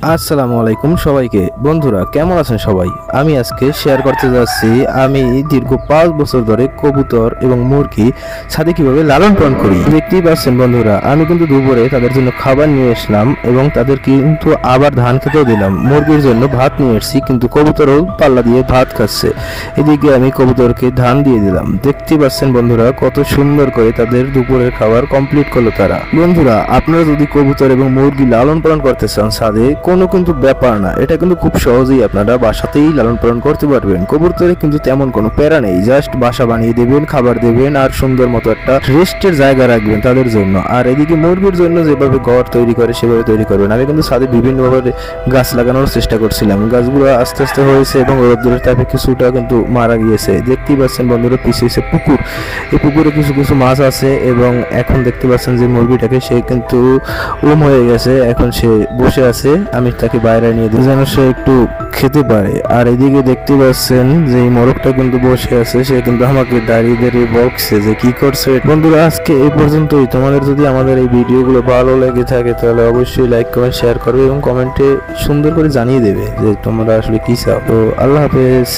আসসালামু আলাইকুম সবাইকে। বন্ধুরা কেমন আছেন সবাই? আমি আজকে শেয়ার করতে যাচ্ছি আমি দীর্ঘ 5 বছর ধরে কবুতর এবং মুরগি ছাদে কিভাবে লালন পালন করি। দেখতেই পাচ্ছেন বন্ধুরা, আমি কিন্তু দুপুরে তাদের জন্য খাবার নিয়ে আসলাম এবং তাদের কিন্তু আবার ধান খেতেও দিলাম। মুরগির জন্য ভাত নিয়ে এসেছি, কিন্তু কবুতরও পাল্লা দিয়ে ভাত খাচ্ছে। এদিকে আমি কবুতরকে ধান দিয়ে দিলাম। দেখতেই পাচ্ছেন বন্ধুরা কত সুন্দর করে তাদের দুপুরের খাবার কমপ্লিট করলো তারা। বন্ধুরা আপনারা যদি কবুতর এবং মুরগি লালন পালন করতে চান ছাদে, কোনো কিন্তু ব্যাপার না, এটা কিন্তু খুব সহজেই আপনারা বাসাতেই লালন পালন করতে পারবেন। কবুতরে কিন্তু তেমন কোনো প্যারা নেই, জাস্ট বাসা বানিয়ে দেবেন, খাবার দেবেন আর সুন্দর মতো একটা রেস্টের জায়গা রাখবেন তাদের জন্য। আর এদিকে মুরগির জন্য যেভাবে ঘর তৈরি করে সেভাবে তৈরি করবেন। আমি কিন্তু ছাদে বিভিন্নভাবে গাছ লাগানোর চেষ্টা করছিলাম, গাছগুলো আস্তে আস্তে হয়েছে এবং রোদ্দুরের তাপে কিছুটা কিন্তু মারা গিয়েছে। দেখতেই পাচ্ছেন বন্ধুরা পিছিয়ে পুকুর, এই পুকুরে কিছু কিছু মাছ আছে এবং এখন দেখতে পাচ্ছেন যে মুরগিটাকে সে কিন্তু হয়ে গেছে, এখন সে বসে আছে। আমি তাকে বাইরে নিয়ে দিই যেন সে একটু খেতে পারে। আর এদিকে দেখতে পাচ্ছেন যে এই মোরগটা কিন্তু বসে আছে, সে কিন্তু আমাকে দাঁড়িয়ে দাঁড়িয়ে বকছে যে কি করছে। বন্ধুরা আজকে এই পর্যন্তই। তোমাদের যদি আমাদের এই ভিডিওগুলো ভালো লেগে থাকে তাহলে অবশ্যই লাইক কমেন্ট শেয়ার করবে এবং কমেন্টে সুন্দর করে জানিয়ে দেবে যে তোমরা আসলে কি চাও। তো আল্লাহ হাফেজ।